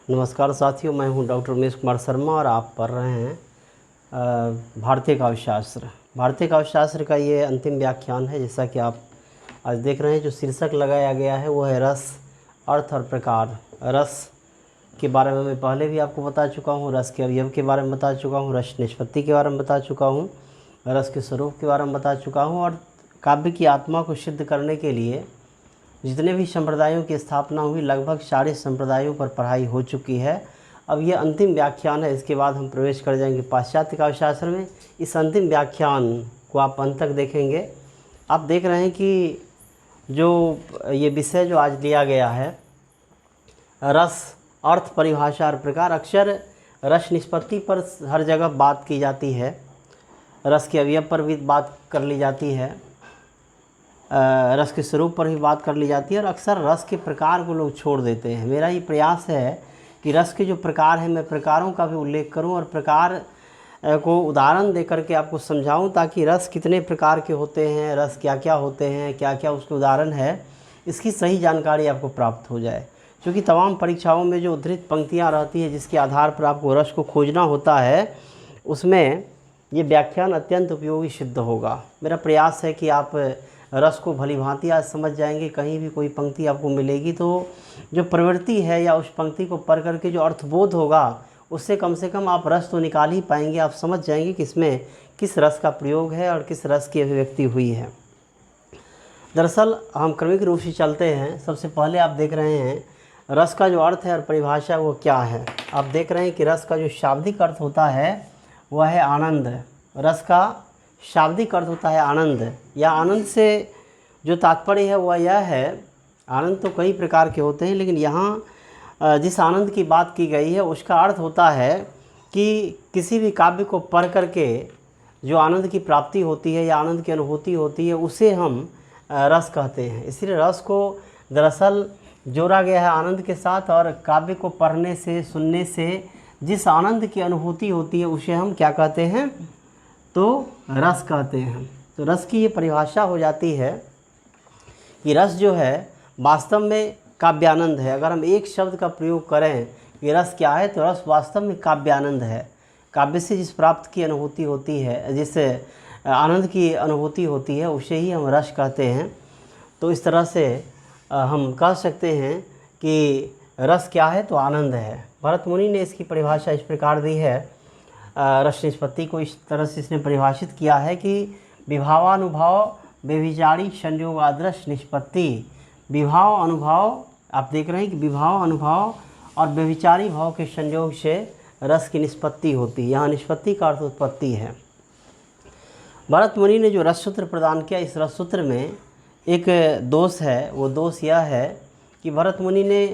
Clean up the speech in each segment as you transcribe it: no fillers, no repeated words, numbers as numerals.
नमस्कार साथियों, मैं हूं डॉक्टर उमेश कुमार शर्मा और आप पढ़ रहे हैं भारतीय काव्यशास्त्र। भारतीय काव्यशास्त्र का ये अंतिम व्याख्यान है। जैसा कि आप आज देख रहे हैं, जो शीर्षक लगाया गया है वो है रस, अर्थ और प्रकार। रस के बारे में मैं पहले भी आपको बता चुका हूँ, रस के अवयव के बारे में बता चुका हूँ, रस निष्पत्ति के बारे में बता चुका हूँ, रस के स्वरूप के बारे में बता चुका हूँ। और काव्य की आत्मा को सिद्ध करने के लिए जितने भी संप्रदायों की स्थापना हुई, लगभग सारे संप्रदायों पर पढ़ाई हो चुकी है। अब ये अंतिम व्याख्यान है, इसके बाद हम प्रवेश कर जाएंगे पाश्चात्य काव्यशास्त्र में। इस अंतिम व्याख्यान को आप अंत तक देखेंगे। आप देख रहे हैं कि जो ये विषय जो आज लिया गया है, रस, अर्थ, परिभाषा और प्रकार। अक्सर रस निष्पत्ति पर हर जगह बात की जाती है, रस के अवयव पर भी बात कर ली जाती है, रस के स्वरूप पर भी बात कर ली जाती है, और अक्सर रस के प्रकार को लोग छोड़ देते हैं। मेरा ये प्रयास है कि रस के जो प्रकार हैं, मैं प्रकारों का भी उल्लेख करूं और प्रकार को उदाहरण दे करके आपको समझाऊं, ताकि रस कितने प्रकार के होते हैं, रस क्या क्या होते हैं, क्या क्या उसके उदाहरण है, इसकी सही जानकारी आपको प्राप्त हो जाए। क्योंकि तमाम परीक्षाओं में जो उद्धृत पंक्तियाँ रहती हैं, जिसके आधार पर आपको रस को खोजना होता है, उसमें ये व्याख्यान अत्यंत उपयोगी सिद्ध होगा। मेरा प्रयास है कि आप रस को भली भांति आज समझ जाएंगे। कहीं भी कोई पंक्ति आपको मिलेगी तो जो प्रवृत्ति है या उस पंक्ति को पढ़ करके जो अर्थबोध होगा, उससे कम से कम आप रस तो निकाल ही पाएंगे। आप समझ जाएंगे कि इसमें किस रस का प्रयोग है और किस रस की अभिव्यक्ति हुई है। दरअसल हम क्रमिक रूप से चलते हैं। सबसे पहले आप देख रहे हैं रस का जो अर्थ है और परिभाषा वो क्या है। आप देख रहे हैं कि रस का जो शाब्दिक अर्थ होता है वह है आनंद। रस का शाब्दिक अर्थ होता है आनंद, या आनंद से जो तात्पर्य है वह यह है, आनंद तो कई प्रकार के होते हैं, लेकिन यहाँ जिस आनंद की बात की गई है उसका अर्थ होता है कि किसी भी काव्य को पढ़ करके जो आनंद की प्राप्ति होती है या आनंद की अनुभूति होती है, उसे हम रस कहते हैं। इसलिए रस को दरअसल जोड़ा गया है आनंद के साथ, और काव्य को पढ़ने से, सुनने से जिस आनंद की अनुभूति होती है उसे हम क्या कहते हैं, तो रस कहते हैं। तो रस की ये परिभाषा हो जाती है कि रस जो है वास्तव में काव्यानंद है। अगर हम एक शब्द का प्रयोग करें कि रस क्या है, तो रस वास्तव में काव्यानंद है। काव्य से जिस प्राप्त की अनुभूति होती है, जिस आनंद की अनुभूति होती है, उसे ही हम रस कहते हैं। तो इस तरह से हम कह सकते हैं कि रस क्या है, तो आनंद है। भरत मुनि ने इसकी परिभाषा इस प्रकार दी है, रस निष्पत्ति को इस तरह से इसने परिभाषित किया है कि विभावानुभाव व्यभिचारी संयोग आदर्श निष्पत्ति। विभाव अनुभाव, आप देख रहे हैं कि विभाव अनुभाव और व्यभिचारी भाव के संयोग से रस की निष्पत्ति होती है। यहाँ निष्पत्ति का अर्थ उत्पत्ति है। भरत मुनि ने जो रस सूत्र प्रदान किया, इस रस सूत्र में एक दोष है। वो दोष यह है कि भरत मुनि ने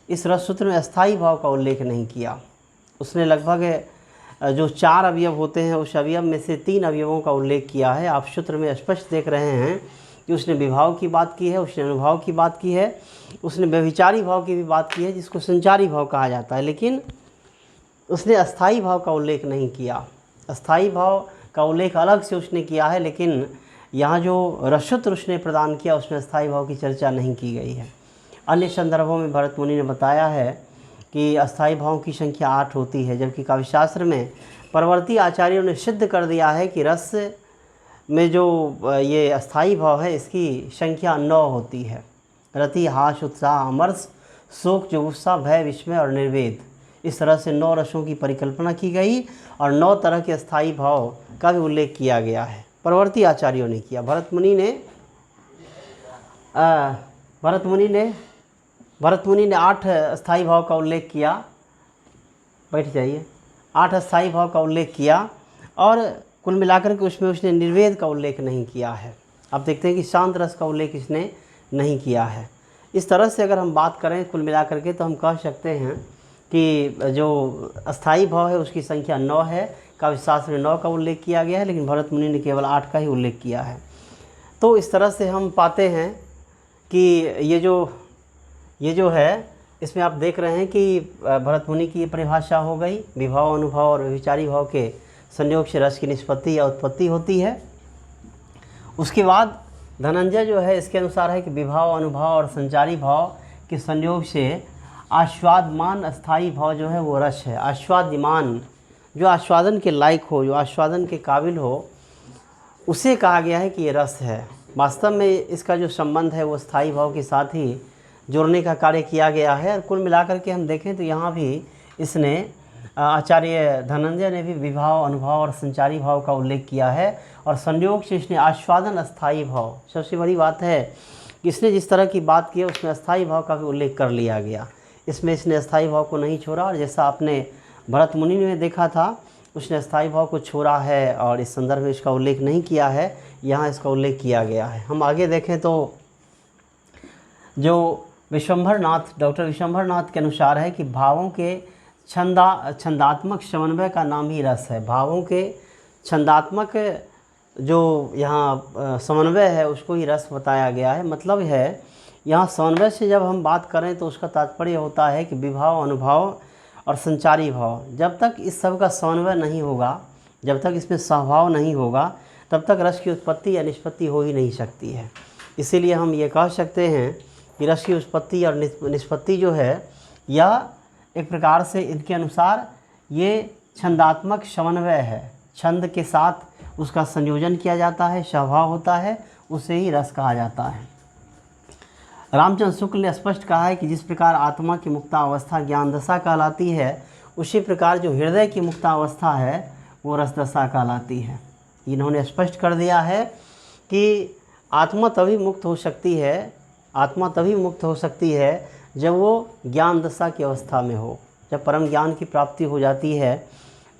इस रस सूत्र में अस्थायी भाव का उल्लेख नहीं किया। उसने लगभग जो 4 अवयव होते हैं, उस अवयव में से 3 अवयवों का उल्लेख किया है। आप सूत्र में स्पष्ट देख रहे हैं कि उसने विभाव की बात की है, उसने अनुभाव की बात की है, उसने व्यभिचारी भाव की भी बात की है, जिसको संचारी भाव कहा जाता है, लेकिन उसने अस्थायी भाव का उल्लेख नहीं किया। अस्थायी भाव का उल्लेख अलग से उसने किया है, लेकिन यहाँ जो रससूत्र उसने प्रदान किया उसमें अस्थायी भाव की चर्चा नहीं की गई है। अन्य संदर्भों में भरत मुनि ने बताया है कि अस्थायी भावों की संख्या 8 होती है, जबकि काव्यशास्त्र में परवर्ती आचार्यों ने सिद्ध कर दिया है कि रस में जो ये अस्थायी भाव है इसकी संख्या 9 होती है। रति, हास, उत्साह, अमर्ष, शोक, जुगुप्सा, भय, विस्मय और निर्वेद। इस तरह से 9 रसों की परिकल्पना की गई और 9 तरह के अस्थायी भाव का भी उल्लेख किया गया है। परवर्ती आचार्यों ने किया। भरत मुनि ने 8 अस्थायी भाव का उल्लेख किया। बैठ जाइए। 8 अस्थायी भाव का उल्लेख किया और कुल मिलाकर के उसमें उसने निर्वेद का उल्लेख नहीं किया है। आप देखते हैं कि शांत रस का उल्लेख इसने नहीं किया है। इस तरह से अगर हम बात करें कुल मिलाकर के, तो हम कह सकते हैं कि जो अस्थायी भाव है उसकी संख्या 9 है। काव्यशास्त्र में 9 का उल्लेख किया गया है, लेकिन भरत मुनि ने केवल 8 का ही उल्लेख किया है। तो इस तरह से हम पाते हैं कि ये जो है, इसमें आप देख रहे हैं कि भरत मुनि की ये परिभाषा हो गई। विभाव, अनुभव और व्यभिचारी भाव के संयोग से रस की निष्पत्ति या उत्पत्ति होती है। उसके बाद धनंजय जो है इसके अनुसार है कि विभाव, अनुभव और संचारी भाव के संयोग से आस्वादमान अस्थाई भाव जो है वो रस है। आस्वाद्यमान, जो आस्वादन के लायक हो, जो आस्वादन के काबिल हो, उसे कहा गया है कि ये रस है। वास्तव में इसका जो संबंध है वो स्थायी भाव के साथ ही जोड़ने का कार्य किया गया है। और कुल मिलाकर के हम देखें तो यहाँ भी इसने आचार्य धनंजय ने भी विभाव, अनुभाव और संचारी भाव का उल्लेख किया है। और संयोग से इसने आस्वादन अस्थाई भाव, सबसे बड़ी बात है कि इसने जिस तरह की बात की है उसमें अस्थाई भाव का भी उल्लेख कर लिया गया। इसमें इसने अस्थाई भाव को नहीं छोड़ा, और जैसा आपने भरत मुनि में देखा था उसने अस्थाई भाव को छोड़ा है और इस संदर्भ में इसका उल्लेख नहीं किया है, यहाँ इसका उल्लेख किया गया है। हम आगे देखें तो जो विश्वंभरनाथ, डॉक्टर विश्वंभरनाथ के अनुसार है कि भावों के छंदात्मक समन्वय का नाम ही रस है। भावों के छंदात्मक जो यहाँ समन्वय है उसको ही रस बताया गया है। मतलब है यहाँ समन्वय से जब हम बात करें तो उसका तात्पर्य होता है कि विभाव, अनुभव और संचारी भाव, जब तक इस सब का समन्वय नहीं होगा, जब तक इसमें सहभाव नहीं होगा, तब तक रस की उत्पत्ति या निष्पत्ति हो ही नहीं सकती है। इसीलिए हम ये कह सकते हैं कि रस की उत्पत्ति और निष्पत्ति जो है, यह एक प्रकार से इनके अनुसार ये छंदात्मक समन्वय है। छंद के साथ उसका संयोजन किया जाता है, स्वभाव होता है, उसे ही रस कहा जाता है। रामचंद्र शुक्ल ने स्पष्ट कहा है कि जिस प्रकार आत्मा की मुक्तावस्था ज्ञान दशा कहलाती है, उसी प्रकार जो हृदय की मुक्तावस्था है वो रस दशा कहलाती है। इन्होंने स्पष्ट कर दिया है कि आत्मा तभी मुक्त हो सकती है, आत्मा तभी मुक्त हो सकती है जब वो ज्ञान दशा की अवस्था में हो। जब परम ज्ञान की प्राप्ति हो जाती है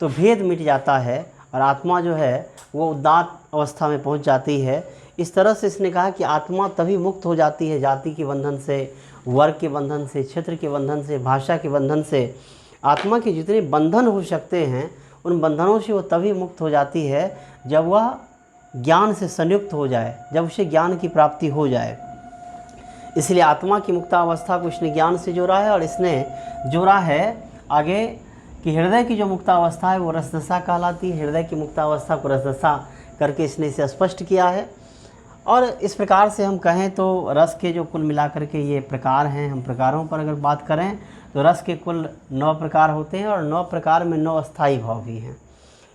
तो भेद मिट जाता है और आत्मा जो है वो उदात्त अवस्था में पहुंच जाती है। इस तरह से इसने कहा कि आत्मा तभी मुक्त हो जाती है जाति के बंधन से, वर्ग के बंधन से, क्षेत्र के बंधन से, भाषा के बंधन से। आत्मा के जितने बंधन हो सकते हैं उन बंधनों से वो तभी मुक्त हो जाती है जब वह ज्ञान से संयुक्त हो जाए, जब उसे ज्ञान की प्राप्ति हो जाए। इसलिए आत्मा की मुक्तावस्था को इसने ज्ञान से जोड़ा है, और इसने जोड़ा है आगे कि हृदय की जो मुक्तावस्था है वो रसदशा कहलाती है। हृदय की मुक्तावस्था को रसदशा करके इसने इसे स्पष्ट किया है। और इस प्रकार से हम कहें तो रस के जो कुल मिलाकर के ये प्रकार हैं, हम प्रकारों पर अगर बात करें तो रस के कुल 9 प्रकार होते हैं, और 9 प्रकार में 9 अस्थाई भाव भी हैं।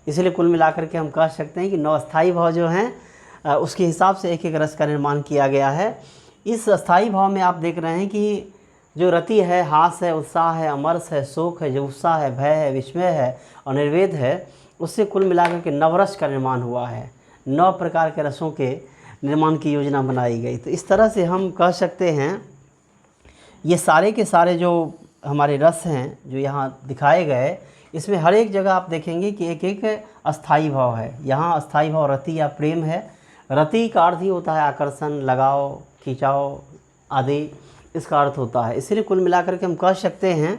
इसलिए कुल मिलाकर के हम कह सकते हैं कि 9 अस्थाई भाव जो हैं उसके हिसाब से एक एक रस का निर्माण किया गया है। इस अस्थाई भाव में आप देख रहे हैं कि जो रति है, हास है, उत्साह है, अमरस है, शोक है, जुगुप्सा है, भय है, विस्मय है और निर्वेद है, उससे कुल मिलाकर के नवरस का निर्माण हुआ है। 9 प्रकार के रसों के निर्माण की योजना बनाई गई। तो इस तरह से हम कह सकते हैं ये सारे के सारे जो हमारे रस हैं जो यहाँ दिखाए गए, इसमें हर एक जगह आप देखेंगे कि एक एक अस्थाई भाव है। यहाँ अस्थाई भाव रति या प्रेम है। रति का अर्थ ही होता है आकर्षण, लगाव, खिंचाव आदि, इसका अर्थ होता है। इसलिए कुल मिलाकर के हम कह सकते हैं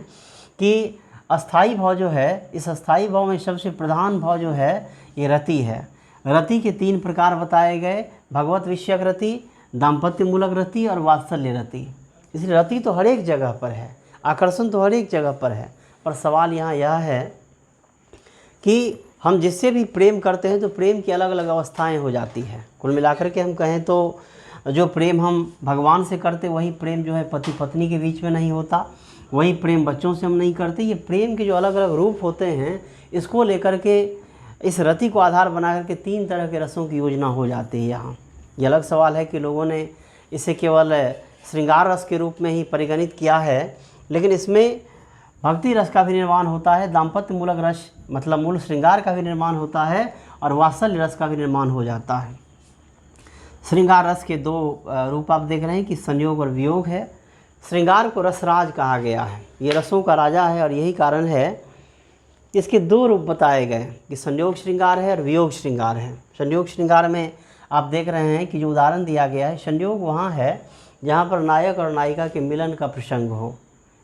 कि अस्थाई भाव जो है, इस अस्थाई भाव में सबसे प्रधान भाव जो है ये रति है। रति के 3 प्रकार बताए गए, भगवत विषयक रति, दाम्पत्य मूलक रति और वात्सल्य रति। इसलिए रति तो हर एक जगह पर है, आकर्षण तो हर एक जगह पर है, पर सवाल यहाँ यह है कि हम जिससे भी प्रेम करते हैं तो प्रेम की अलग अलग अवस्थाएं हो जाती हैं। कुल मिलाकर के हम कहें तो जो प्रेम हम भगवान से करते वही प्रेम जो है पति पत्नी के बीच में नहीं होता, वही प्रेम बच्चों से हम नहीं करते। ये प्रेम के जो अलग अलग रूप होते हैं, इसको लेकर के, इस रति को आधार बना करके 3 तरह के रसों की योजना हो जाती है यहाँ। ये अलग सवाल है कि लोगों ने इसे केवल श्रृंगार रस के रूप में ही परिगणित किया है, लेकिन इसमें भक्ति रस का भी निर्माण होता है, दाम्पत्य मूलक रस मतलब मूल श्रृंगार का भी निर्माण होता है, और वात्सल्य रस का भी निर्माण हो जाता है। श्रृंगार रस के 2 रूप आप देख रहे हैं कि संयोग और वियोग है। श्रृंगार को रसराज कहा गया है, ये रसों का राजा है, और यही कारण है कि इसके 2 रूप बताए गए कि संयोग श्रृंगार है और वियोग श्रृंगार है। संयोग श्रृंगार में आप देख रहे हैं कि जो उदाहरण दिया गया है, संयोग वहाँ है जहाँ पर नायक और नायिका के मिलन का प्रसंग हो।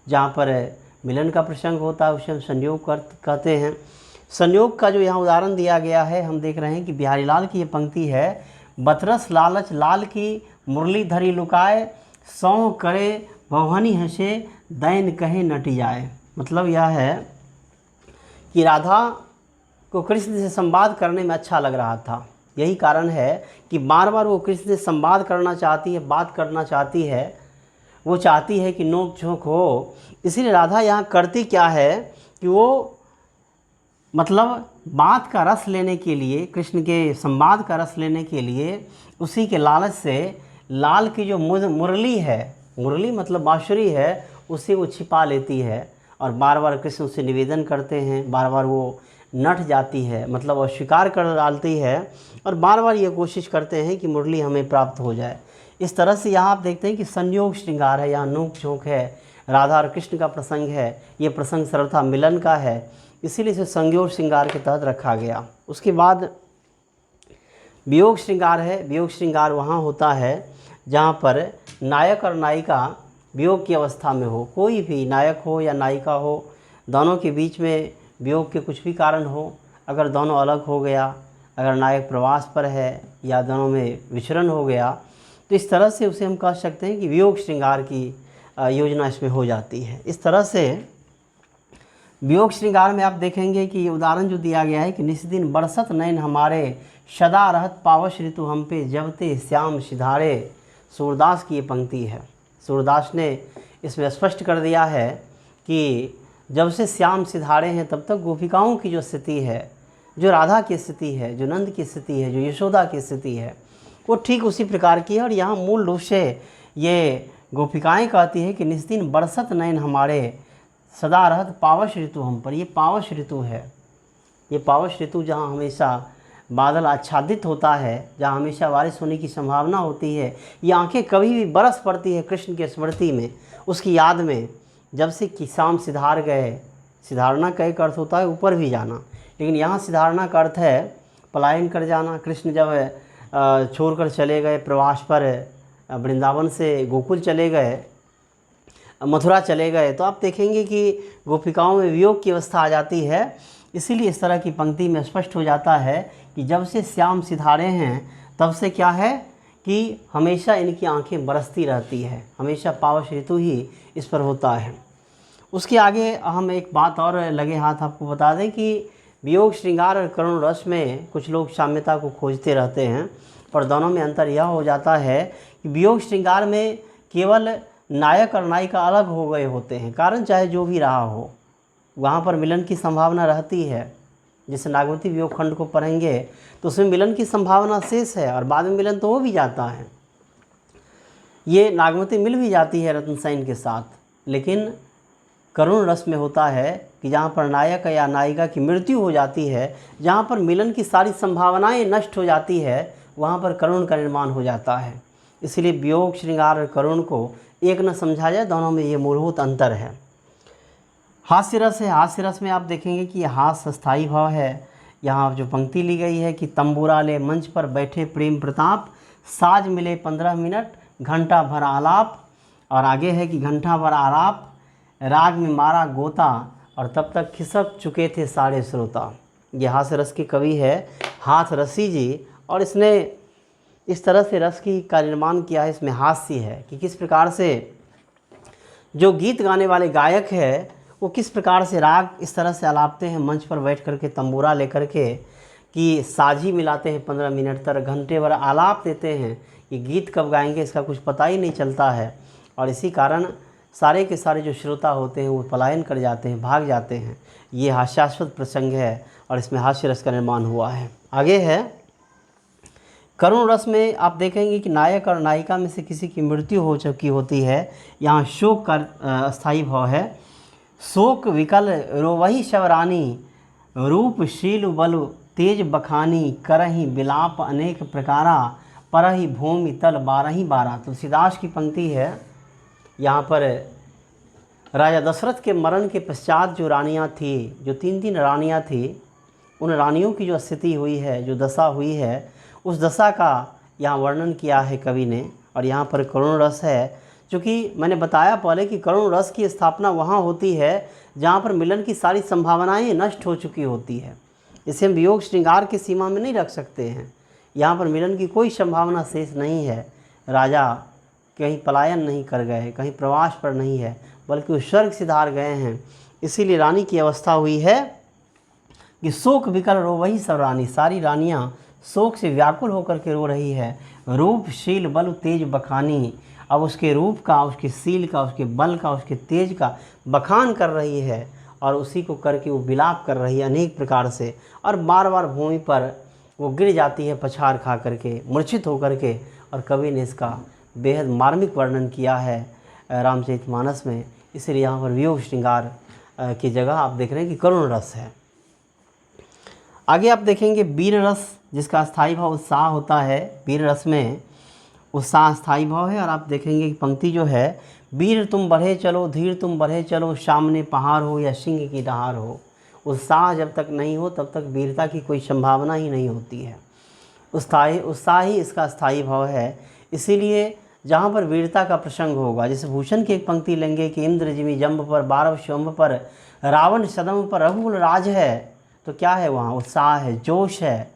जहाँ पर मिलन का प्रसंग होता है उसे हम संयोग कहते हैं। संयोग का जो यहाँ उदाहरण दिया गया है, हम देख रहे हैं कि बिहारी लाल की ये पंक्ति है, बतरस लालच लाल की मुरली धरी लुकाए, सौ करे भवनी हंसे दैन कहे नटी जाए। मतलब यह है कि राधा को कृष्ण से संवाद करने में अच्छा लग रहा था, यही कारण है कि बार बार वो कृष्ण से संवाद करना चाहती है, बात करना चाहती है, वो चाहती है कि नोक झोंक हो। इसीलिए राधा यहाँ करती क्या है कि वो मतलब बात का रस लेने के लिए, कृष्ण के संवाद का रस लेने के लिए उसी के लालच से लाल की जो मुरली है, मुरली मतलब बांसुरी है, उसे वो छिपा लेती है और बार बार कृष्ण उससे निवेदन करते हैं। बार बार वो नट जाती है, मतलब अस्वीकार कर डालती है और बार बार ये कोशिश करते हैं कि मुरली हमें प्राप्त हो जाए। इस तरह से यहाँ आप देखते हैं कि संयोग श्रृंगार है, यहाँ नोक झोंक है, राधा और कृष्ण का प्रसंग है। ये प्रसंग सर्वथा मिलन का है, इसीलिए इसे संयोग श्रृंगार के तहत रखा गया। उसके बाद वियोग श्रृंगार है। वियोग श्रृंगार वहाँ होता है जहाँ पर नायक और नायिका वियोग की अवस्था में हो। कोई भी नायक हो या नायिका हो, दोनों के बीच में वियोग के कुछ भी कारण हो। अगर दोनों अलग हो गया, अगर नायक प्रवास पर है या दोनों में विचरण हो गया, तो इस तरह से उसे हम कह सकते हैं कि वियोग श्रृंगार की योजना इसमें हो जाती है। इस तरह से वियोग श्रृंगार में आप देखेंगे कि उदाहरण जो दिया गया है कि निस दिन बरसत नैन हमारे, सदा रहत पावस ऋतु हम पे, जब ते श्याम सिधारे। सूरदास की ये पंक्ति है। सूरदास ने इसमें स्पष्ट कर दिया है कि जब से श्याम सिधारे हैं तब तक गोपिकाओं की जो स्थिति है, जो राधा की स्थिति है, जो नंद की स्थिति है, जो यशोदा की स्थिति है, वो ठीक उसी प्रकार की है। और यहाँ मूल रूप से ये गोपिकाएँ कहती है कि निस दिन बरसत नैन हमारे, सदा रहत पावस ऋतु हम पर। ये पावस ऋतु है, ये पावस ऋतु जहाँ हमेशा बादल आच्छादित होता है, जहाँ हमेशा बारिश होने की संभावना होती है। ये आंखें कभी भी बरस पड़ती है कृष्ण की स्मृति में, उसकी याद में। जब से कि शाम सिधार गए, सिधारना का एक अर्थ होता है ऊपर भी जाना, लेकिन यहाँ सिधारना का अर्थ है पलायन कर जाना। कृष्ण जब छोड़कर चले गए प्रवास पर, वृंदावन से गोकुल चले गए, मथुरा चले गए, तो आप देखेंगे कि गोपिकाओं में वियोग की अवस्था आ जाती है। इसीलिए इस तरह की पंक्ति में स्पष्ट हो जाता है कि जब से श्याम सिधारे हैं तब से क्या है कि हमेशा इनकी आंखें बरसती रहती है, हमेशा पावस ऋतु ही इस पर होता है। उसके आगे हम एक बात और लगे हाथ आपको बता दें कि वियोग श्रृंगार और करुण रस में कुछ लोग साम्यता को खोजते रहते हैं, पर दोनों में अंतर यह हो जाता है कि वियोग श्रृंगार में केवल नायक और नायिका अलग हो गए होते हैं, कारण चाहे जो भी रहा हो, वहाँ पर मिलन की संभावना रहती है। जैसे नागवती वियोग खंड को पढ़ेंगे तो उसमें मिलन की संभावना शेष है और बाद में मिलन तो हो भी जाता है। ये नागवती मिल भी जाती है रत्नसेन के साथ, लेकिन करुण रस में होता है कि जहाँ पर नायक या नायिका की मृत्यु हो जाती है, जहाँ पर मिलन की सारी संभावनाएं नष्ट हो जाती है, वहाँ पर करुण का निर्माण हो जाता है। इसलिए वियोग श्रृंगार और करुण को एक न समझा जाए, दोनों में ये मूलभूत अंतर है। हास्य रस है। हास्य रस में आप देखेंगे कि हास्य स्थायी भाव है। यहाँ जो पंक्ति ली गई है कि तंबूरा ले मंच पर बैठे प्रेम प्रताप, साज मिले 15 मिनट, घंटा भर आलाप। और आगे है कि घंटा भर आलाप, राग में मारा गोता, और तब तक खिसक चुके थे सारे श्रोता। ये हास्य रस के कवि है हाथ रसी जी, और इसने इस तरह से रस का निर्माण किया है। इसमें हास्य है कि किस प्रकार से जो गीत गाने वाले गायक है वो किस प्रकार से राग इस तरह से आलापते हैं मंच पर बैठ करके तंबूरा लेकर के, कि साझी मिलाते हैं 15 मिनट तक, घंटे भर आलाप देते हैं। ये गीत कब गाएंगे इसका कुछ पता ही नहीं चलता है, और इसी कारण सारे के सारे जो श्रोता होते हैं वो पलायन कर जाते हैं, भाग जाते हैं। ये हास्यास्पद प्रसंग है और इसमें हास्य रस का निर्माण हुआ है। आगे है करुण रस में आप देखेंगे कि नायक और नायिका में से किसी की मृत्यु हो चुकी होती है। यहाँ शोक का स्थायी भाव है। शोक विकल रोवही शवरानी, रूपशील बल तेज बखानी, करही बिलाप अनेक प्रकारा, परही भूमि तल बारही बारा। तुलसीदास की पंक्ति है। यहाँ पर राजा दशरथ के मरण के पश्चात जो रानियाँ थी, जो 3 रानियाँ थी, उन रानियों की जो स्थिति हुई है, जो दशा हुई है, उस दशा का यहाँ वर्णन किया है कवि ने। और यहाँ पर करुण रस है, क्योंकि मैंने बताया पहले कि करुण रस की स्थापना वहाँ होती है जहाँ पर मिलन की सारी संभावनाएं नष्ट हो चुकी होती है। इसे हम वियोग श्रृंगार की सीमा में नहीं रख सकते हैं। यहाँ पर मिलन की कोई संभावना शेष नहीं है। राजा कहीं पलायन नहीं कर गए, कहीं प्रवास पर नहीं है, बल्कि वो स्वर्ग सिधार गए हैं। इसीलिए रानी की अवस्था हुई है कि शोक विकल रो वही सब रानी, सारी रानियाँ शोक से व्याकुल होकर के रो रही है। रूपशील बल तेज बखानी, अब उसके रूप का, उसके सील का, उसके बल का, उसके तेज का बखान कर रही है और उसी को करके वो विलाप कर रही है अनेक प्रकार से, और बार बार भूमि पर वो गिर जाती है पछाड़ खा करके, मूर्छित होकर के। और कवि ने इसका बेहद मार्मिक वर्णन किया है रामचरितमानस में। इसलिए यहाँ पर वियोग श्रृंगार की जगह आप देख रहे हैं कि करुण रस है। आगे आप देखेंगे वीर रस, जिसका स्थायी भाव उत्साह होता है। वीर रस में उत्साह स्थायी भाव है। और आप देखेंगे कि पंक्ति जो है, वीर तुम बढ़े चलो, धीर तुम बढ़े चलो, सामने पहाड़ हो या सिंह की दहाड़ हो। उत्साह जब तक नहीं हो तब तक वीरता की कोई संभावना ही नहीं होती है। उत्साह ही इसका स्थायी भाव है। इसीलिए जहाँ पर वीरता का प्रसंग होगा, जैसे भूषण की एक पंक्ति लेंगे कि इंद्र जिमि जम्ब पर, बारव शंभ पर, रावण सदम पर रघुकुल राज है, तो क्या है वहाँ? उत्साह है, जोश है,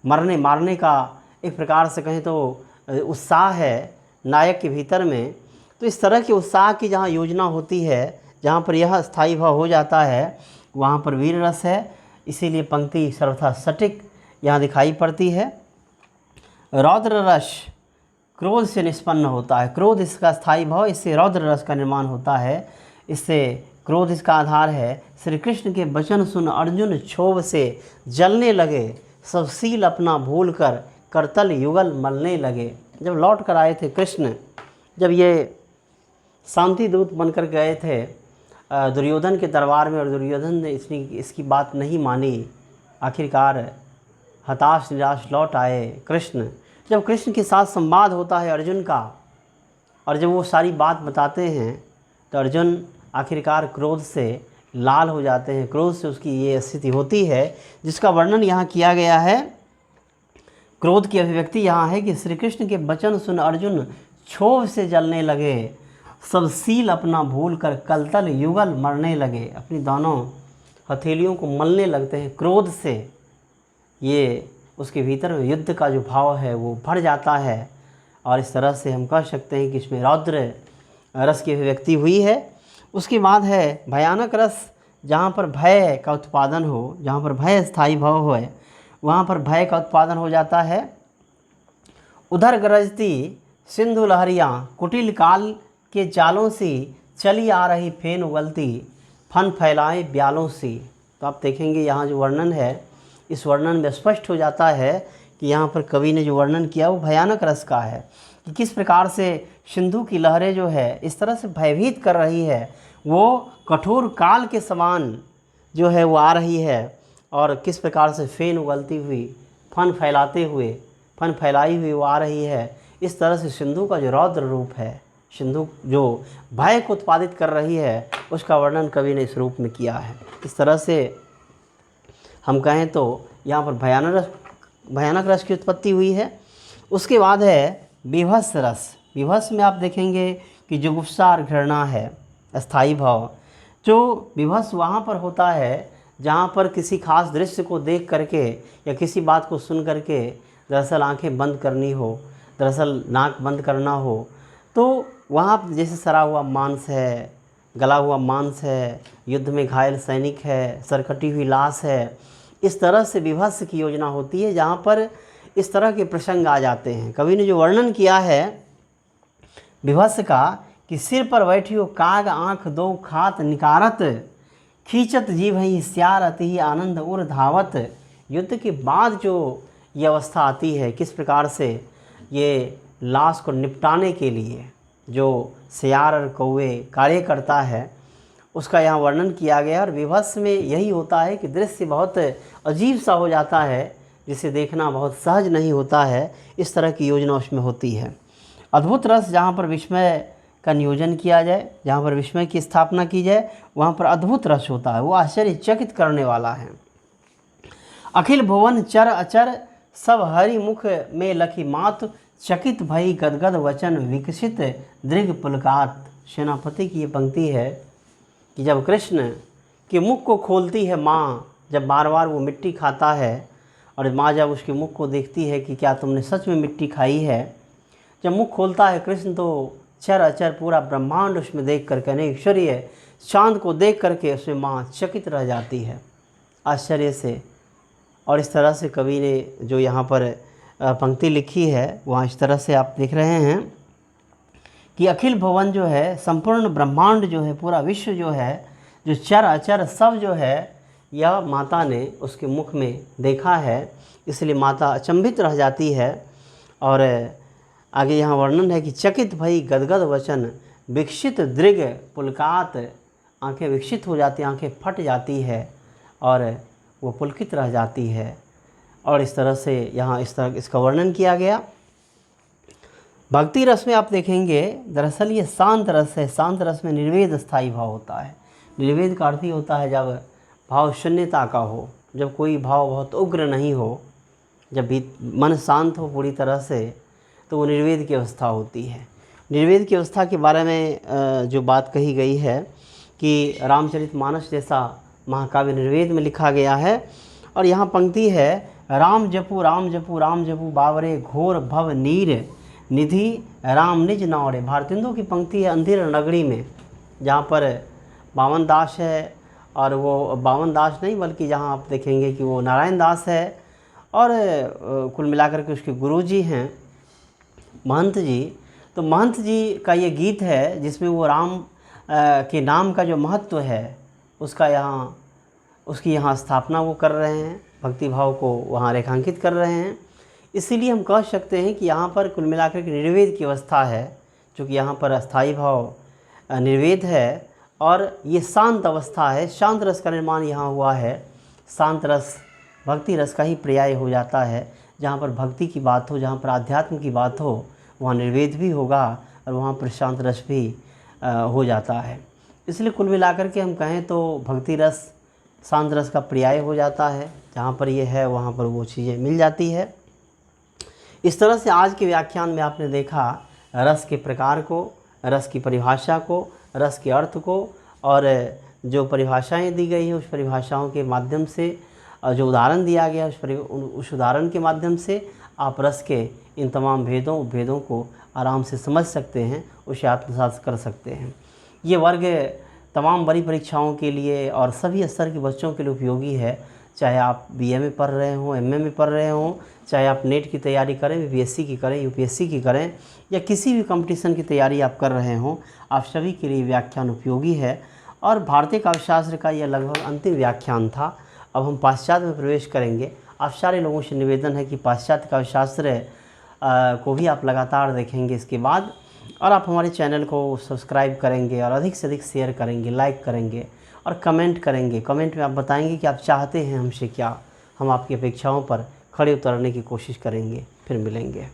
मरने मारने का एक प्रकार से कहें तो उत्साह है नायक के भीतर में। तो इस तरह के उत्साह की जहाँ योजना होती है, जहाँ पर यह स्थायी भाव हो जाता है, वहाँ पर वीर रस है। इसीलिए पंक्ति सर्वथा सटीक यहाँ दिखाई पड़ती है। रौद्र रस क्रोध से निष्पन्न होता है। क्रोध इसका स्थायी भाव, इससे रौद्र रस का निर्माण होता है। इससे क्रोध इसका आधार है। श्री कृष्ण के वचन सुन अर्जुन क्षोभ से जलने लगे, सब सील अपना भूल कर करतल युगल मलने लगे। जब लौट कर आए थे कृष्ण, जब ये शांति दूत बनकर गए थे दुर्योधन के दरबार में, और दुर्योधन ने इसकी बात नहीं मानी, आखिरकार हताश निराश लौट आए कृष्ण। जब कृष्ण के साथ संवाद होता है अर्जुन का, और जब वो सारी बात बताते हैं, तो अर्जुन आखिरकार क्रोध से लाल हो जाते हैं। क्रोध से उसकी ये स्थिति होती है जिसका वर्णन यहाँ किया गया है। क्रोध की अभिव्यक्ति यहाँ है कि श्री कृष्ण के वचन सुन अर्जुन क्षोभ से जलने लगे, सब सील अपना भूल कर कलतल युगल मरने लगे। अपनी दोनों हथेलियों को मलने लगते हैं क्रोध से। ये उसके भीतर में युद्ध का जो भाव है वो भर जाता है। और इस तरह से हम कह सकते हैं कि इसमें रौद्र रस की अभिव्यक्ति हुई है। उसके बाद है भयानक रस, जहाँ पर भय का उत्पादन हो, जहाँ पर भय स्थायी भाव हो, वहाँ पर भय का उत्पादन हो जाता है। उधर गरजती सिंधु लहरियाँ, कुटिल काल के जालों सी, चली आ रही फेन उगलती, फन फैलाए ब्यालों सी। तो आप देखेंगे यहाँ जो वर्णन है, इस वर्णन में स्पष्ट हो जाता है कि यहाँ पर कवि ने जो वर्णन किया वो भयानक रस का है, कि किस प्रकार से सिंधु की लहरें जो है इस तरह से भयभीत कर रही है। वो कठोर काल के समान जो है वो आ रही है, और किस प्रकार से फेन उगलती हुई, फन फैलाई हुई वो आ रही है। इस तरह से सिंधु का जो रौद्र रूप है, सिंधु जो भय को उत्पादित कर रही है, उसका वर्णन कवि ने इस रूप में किया है। इस तरह से हम कहें तो यहाँ पर भयानक रस की उत्पत्ति हुई है। उसके बाद है विभत्स रस। विभत्स में आप देखेंगे कि जुगुप्सा और घृणा है, अस्थाई भाव। जो विभत्स वहाँ पर होता है जहाँ पर किसी खास दृश्य को देख करके या किसी बात को सुन करके दरअसल आंखें बंद करनी हो, दरअसल नाक बंद करना हो, तो वहाँ जैसे सड़ा हुआ मांस है, गला हुआ मांस है, युद्ध में घायल सैनिक है, सरकटी हुई लाश है, इस तरह से विभत्स की योजना होती है जहाँ पर इस तरह के प्रसंग आ जाते हैं। कवि ने जो वर्णन किया है विभत्स का कि सिर पर बैठी हो काग आँख दो खात निकारत, खींचत जीव ही स्यार अति ही आनंद उर धावत। युद्ध के बाद जो ये अवस्था आती है, किस प्रकार से ये लाश को निपटाने के लिए जो सियार और कौवे कार्य करता है, उसका यहाँ वर्णन किया गया। और विभत्स में यही होता है कि दृश्य बहुत अजीब सा हो जाता है, जिसे देखना बहुत सहज नहीं होता है। इस तरह की योजना उसमें होती है। अद्भुत रस, जहाँ पर विस्मय का नियोजन किया जाए, जहाँ पर विस्मय की स्थापना की जाए, वहाँ पर अद्भुत रस होता है, वो आश्चर्यचकित करने वाला है। अखिल भुवन चर अचर सब हरि मुख में लखी मात, चकित भई गदगद वचन विकसित दृघ पुलकात। सेनापति की ये पंक्ति है कि जब कृष्ण के मुख को खोलती है माँ, जब बार बार वो मिट्टी खाता है, और माँ जब उसके मुख को देखती है कि क्या तुमने सच में मिट्टी खाई है, जब मुख खोलता है कृष्ण तो चर अचर पूरा ब्रह्मांड उसमें देख करके, ऐश्वर्य चांद को देख करके उसमें माँ चकित रह जाती है आश्चर्य से। और इस तरह से कवि ने जो यहाँ पर पंक्ति लिखी है वहाँ इस तरह से आप देख रहे हैं कि अखिल भुवन जो है, संपूर्ण ब्रह्मांड जो है, पूरा विश्व जो है, जो चर अचर सब जो है, यह माता ने उसके मुख में देखा है। इसलिए माता अचंभित रह जाती है। और आगे यहाँ वर्णन है कि चकित भई गदगद वचन, विकसित दृग पुलकात, आंखें विकसित हो जाती, आंखें फट जाती है और वो पुलकित रह जाती है। और इस तरह से यहाँ इस तरह इसका वर्णन किया गया। भक्ति रस में आप देखेंगे, दरअसल ये शांत रस है। शांत रस में निर्वेद स्थायी भाव होता है। निर्वेद का अर्थ ही होता है जब भाव शून्यता का हो, जब कोई भाव बहुत उग्र नहीं हो, जब भी मन शांत हो पूरी तरह से, तो वो निर्वेद की अवस्था होती है। निर्वेद की अवस्था के बारे में जो बात कही गई है कि रामचरितमानस जैसा महाकाव्य निर्वेद में लिखा गया है। और यहाँ पंक्ति है, राम जपू राम जपू राम जपू बावरे घोर भव नीर निधि राम निज नावरे। भारतेंदु की पंक्ति है अंधेर नगरी में, जहाँ पर बावन दास है। और वो बावन दास नहीं बल्कि जहाँ आप देखेंगे कि वो नारायण दास है। और कुल मिलाकर के उसके गुरुजी हैं महंत जी। तो महंत जी का ये गीत है जिसमें वो राम के नाम का जो महत्व है उसकी यहाँ स्थापना वो कर रहे हैं, भक्ति भाव को वहाँ रेखांकित कर रहे हैं। इसीलिए हम कह सकते हैं कि यहाँ पर कुल मिलाकर के निर्वेद की अवस्था है, चूँकि यहाँ पर अस्थाई भाव निर्वेद है और ये शांत अवस्था है। शांत रस का निर्माण यहाँ हुआ है। शांत रस भक्ति रस का ही पर्याय हो जाता है। जहाँ पर भक्ति की बात हो, जहाँ पर आध्यात्म की बात हो, वहाँ निर्वेद भी होगा और वहाँ पर शांत रस भी हो जाता है। इसलिए कुल मिलाकर के हम कहें तो भक्ति रस शांत रस का पर्याय हो जाता है। जहाँ पर ये है वहाँ पर वो चीज़ें मिल जाती है। इस तरह से आज के व्याख्यान में आपने देखा रस के प्रकार को, रस की परिभाषा को, रस के अर्थ को, और जो परिभाषाएं दी गई हैं उस परिभाषाओं के माध्यम से, जो उदाहरण दिया गया उस उदाहरण के माध्यम से आप रस के इन तमाम भेदों को आराम से समझ सकते हैं, उसे आत्मसात कर सकते हैं। ये वर्ग तमाम बड़ी परीक्षाओं के लिए और सभी स्तर के बच्चों के लिए उपयोगी है। चाहे आप बीए में पढ़ रहे हों, एमए में पढ़ रहे हों, चाहे आप नेट की तैयारी करें, बीपीएससी की करें, यूपीएससी की करें, या किसी भी कंपटीशन की तैयारी आप कर रहे हों, आप सभी के लिए व्याख्यान उपयोगी है। और भारतीय काव्यशास्त्र का यह लगभग अंतिम व्याख्यान था। अब हम पाश्चात्य में प्रवेश करेंगे। आप सारे लोगों से निवेदन है कि पाश्चात्य काव्यशास्त्र को भी आप लगातार देखेंगे इसके बाद, और आप हमारे चैनल को सब्सक्राइब करेंगे और अधिक से अधिक शेयर करेंगे, लाइक करेंगे और कमेंट करेंगे। कमेंट में आप बताएंगे कि आप चाहते हैं हमसे क्या। हम आपकी अपेक्षाओं पर खड़े उतरने की कोशिश करेंगे। फिर मिलेंगे।